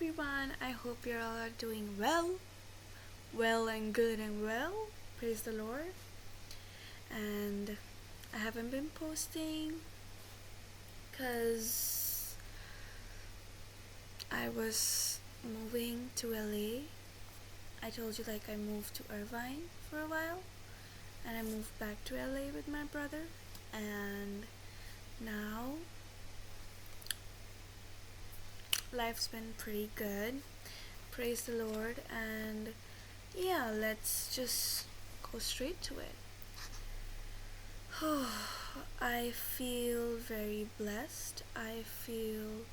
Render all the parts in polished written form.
everyone. I hope you're all are doing well and good and well. Praise the Lord. And I haven't been posting because I was moving to LA. I told you I moved to Irvine for a while and I moved back to LA with my brother, and now life's been pretty good. Praise the Lord. And yeah, let's just go straight to it. I feel very blessed. I feel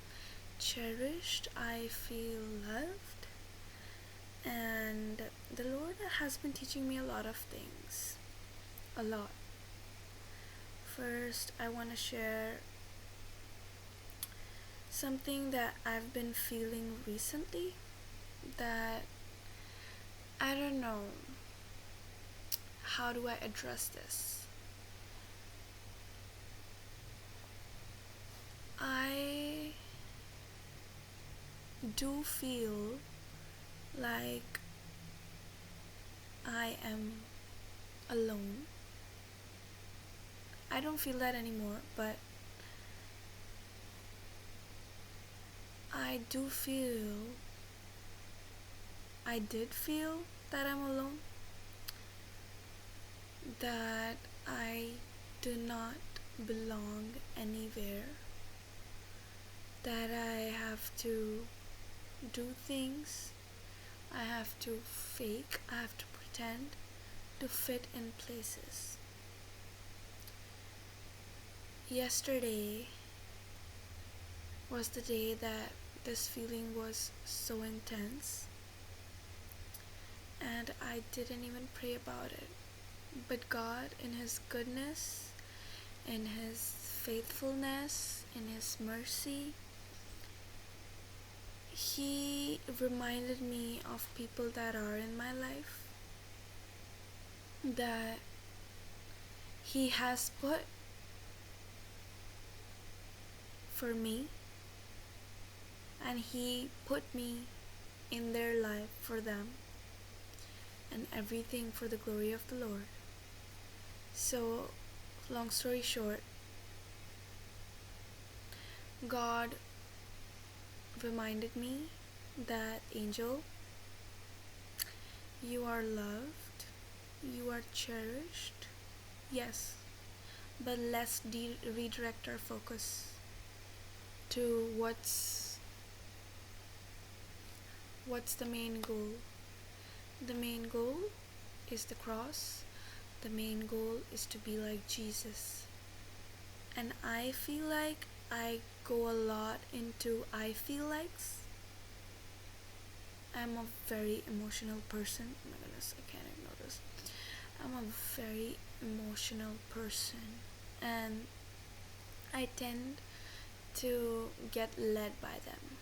cherished. I feel loved. And the Lord has been teaching me a lot of things. A lot. First, I want to share something that I've been feeling recently that I don't know. How do I address this? I do feel like I am alone. I don't feel that anymore, but I did feel that I'm alone, that I do not belong anywhere, that I have to do things, I have to fake, I have to pretend to fit in places. Yesterday was the day that this feeling was so intense, and I didn't even pray about it. But God, in His goodness, in His faithfulness, in His mercy, He reminded me of people that are in my life, that He has put for me, and He put me in their life for them, and everything for the glory of the Lord. So, long story short, God reminded me that, Angel, you are loved, you are cherished, yes, but let's redirect our focus to what's the main goal. The main goal is the cross. The main goal is to be like Jesus. And I feel like I go a lot into I feel likes. I'm a very emotional person. Oh my goodness, I can't ignore this. I'm a very emotional person, and I tend to get led by them.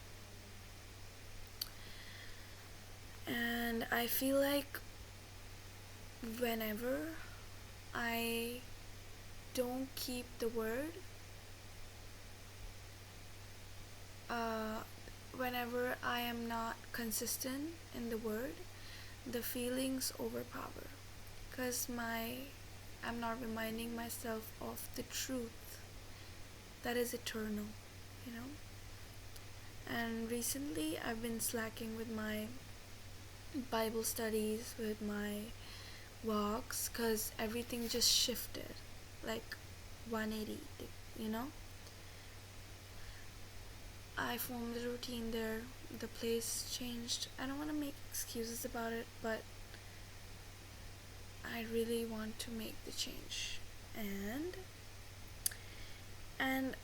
And I feel like whenever I don't keep the word, whenever I am not consistent in the word, the feelings overpower, because I'm not reminding myself of the truth that is eternal, you know. And recently I've been slacking with my Bible studies, with my walks, because everything just shifted like 180, you know. I formed a routine there, the place changed. I don't want to make excuses about it, but I really want to make the change, and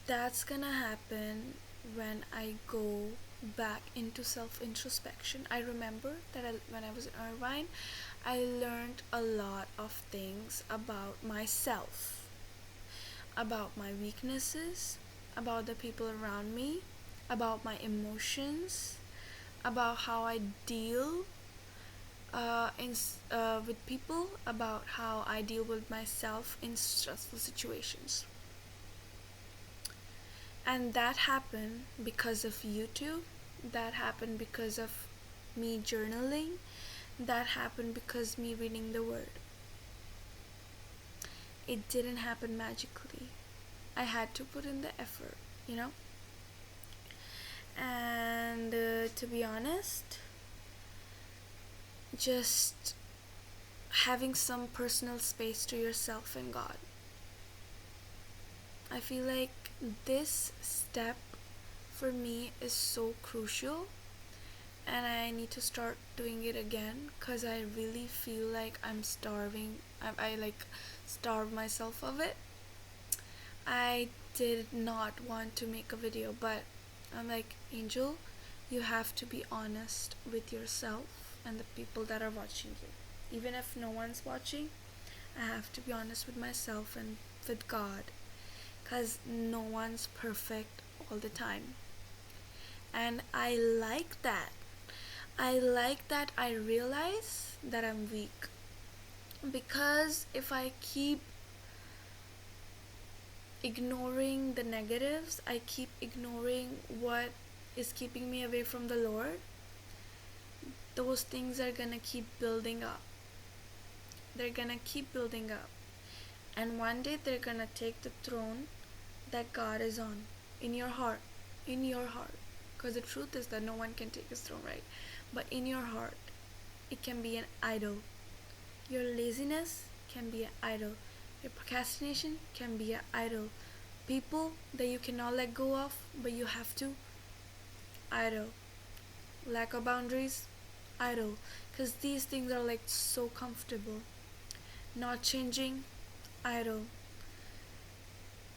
that's gonna happen when I go back into self-introspection. I remember that when I was in Irvine, I learned a lot of things about myself, about my weaknesses, about the people around me, about my emotions, about how I deal with people, about how I deal with myself in stressful situations. And that happened because of YouTube, That happened because of me journaling. That happened because me reading the word. It didn't happen magically. I had to put in the effort, you know? And to be honest, just having some personal space to yourself and God. I feel like this step for me is so crucial, and I need to start doing it again because I really feel like I'm starving. I like starve myself of it. I did not want to make a video, but I'm like, Angel, you have to be honest with yourself and the people that are watching you. Even if no one's watching, I have to be honest with myself and with God, because no one's perfect all the time. And I like that. I like that I realize that I'm weak. Because if I keep ignoring the negatives, I keep ignoring what is keeping me away from the Lord, those things are gonna keep building up. They're gonna keep building up. And one day they're gonna take the throne that God is on in your heart. In your heart. Because the truth is that no one can take his throne, right? But in your heart, it can be an idol. Your laziness can be an idol. Your procrastination can be an idol. People that you cannot let go of, but you have to, idol. Lack of boundaries, idol. Because these things are like so comfortable. Not changing, idol.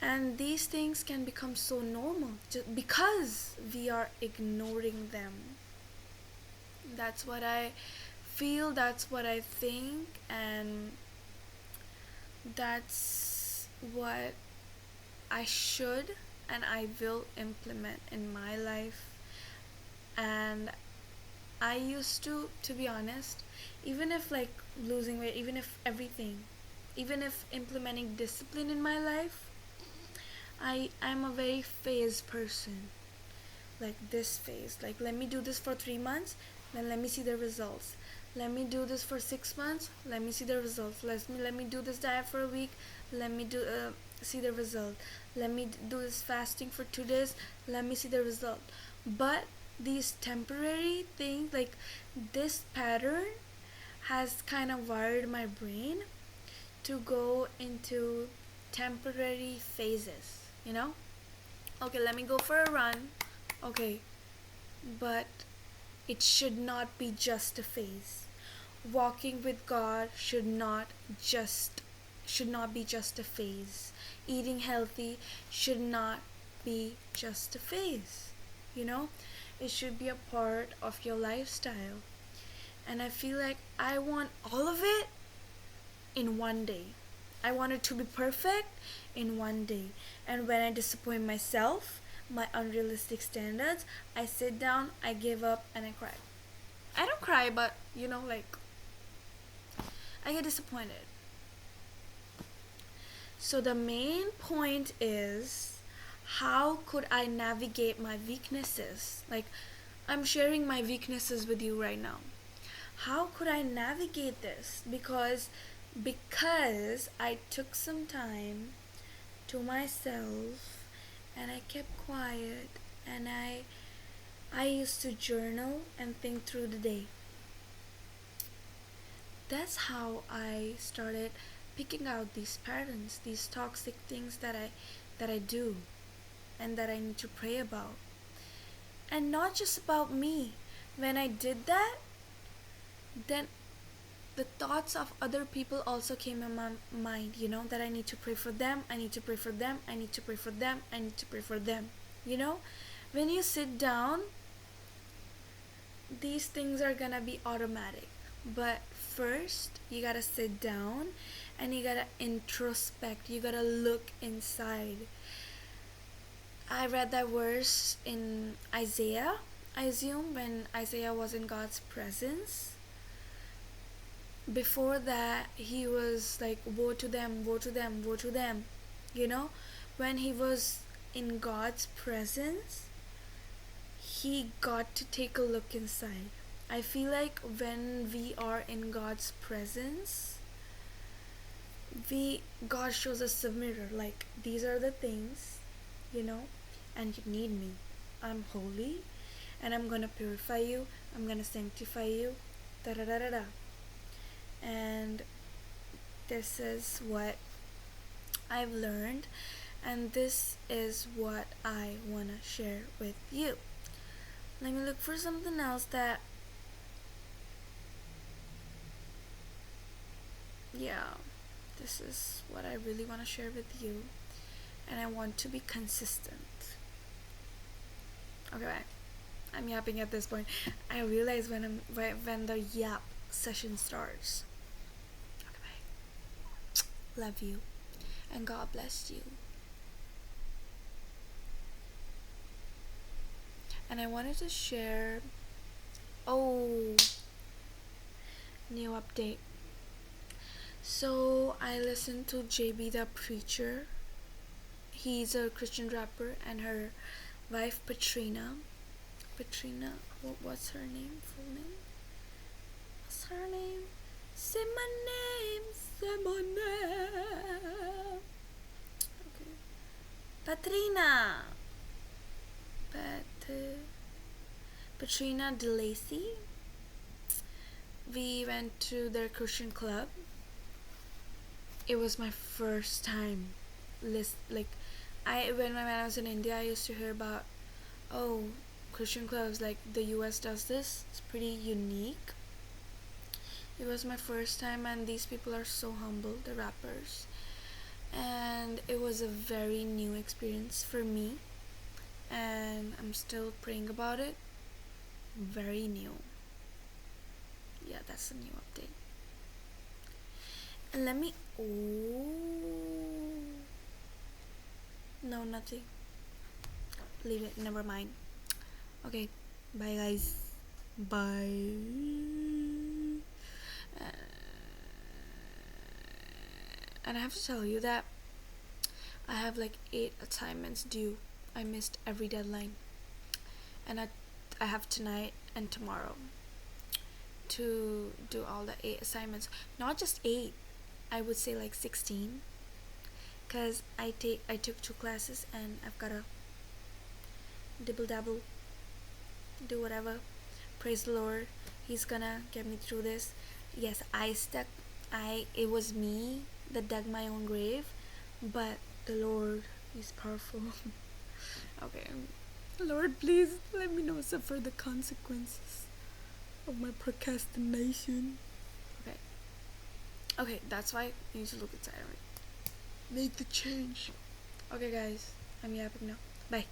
And these things can become so normal just because we are ignoring them. That's what I feel, that's what I think, and that's what I should and I will implement in my life. And I used to be honest, even if like losing weight, even if everything, even if implementing discipline in my life, I'm a very phase person. Like this phase, like let me do this for 3 months, then let me see the results. Let me do this for 6 months, let me see the results. Let me do this diet for a week, let me do see the result. Let me do this fasting for 2 days, let me see the result. But these temporary things, like this pattern has kind of wired my brain to go into temporary phases, you know? Okay, let me go for a run. Okay, but it should not be just a phase. Walking with God should not be just a phase. Eating healthy should not be just a phase. You know? It should be a part of your lifestyle. And I feel like I want all of it in one day. I want it to be perfect in one day. And when I disappoint myself, my unrealistic standards, I sit down, I give up, and I cry. I don't cry, but like I get disappointed. So the main point is, how could I navigate my weaknesses? Like, I'm sharing my weaknesses with you right now. How could I navigate this? Because I took some time to myself and I kept quiet, and I used to journal and think through the day. That's how I started picking out these patterns, these toxic things that I do and that I need to pray about. And not just about me. When I did that, then the thoughts of other people also came in my mind, that I need to pray for them, I need to pray for them, I need to pray for them, I need to pray for them. When you sit down, these things are gonna be automatic. But first, you gotta sit down and you gotta introspect, you gotta look inside. I read that verse in Isaiah, I assume, when Isaiah was in God's presence. Before that, he was like, woe to them, woe to them, woe to them. When he was in God's presence, he got to take a look inside. I feel like when we are in God's presence, we God shows us a mirror, like these are the things, you know, and you need me. I'm holy, and I'm gonna purify you. I'm gonna sanctify you. Da da da da da. And this is what I've learned, and this is what I wanna share with you. Let me look for something else that, yeah, this is what I really want to share with you, and I want to be consistent. Okay, I'm yapping at this point. I realize when the yap session starts. Okay, love you, and God bless you. And I wanted to share. Oh, new update. So I listened to JB the Preacher. He's a Christian rapper, and her wife Patrina. What's her name? Full name? What's her name? Say my name. Say my name. Okay. Patrina. Patrina DeLacy. We went to their Christian club. It was my first time. When I was in India, I used to hear about, oh, Christian clubs, like the US does this. It's pretty unique. It was my first time, and these people are so humble, the rappers. And it was a very new experience for me, and I'm still praying about it. Very new. Yeah, that's a new update. And let me. Oh. No, nothing. Leave it. Never mind. Okay. Bye, guys. Bye. And I have to tell you that I have like 8 assignments due. I missed every deadline. And I have tonight and tomorrow to do all the 8 assignments. Not just 8. I would say like 16. Because I took 2 classes, and I've got to dibble dabble, do whatever. Praise the Lord. He's gonna get me through this. Yes, it was me that dug my own grave, but the Lord is powerful. Okay, Lord, please let me not suffer the consequences of my procrastination. Okay, that's why you need to look inside of it. Make the change. Okay, guys, I'm yapping now. Bye.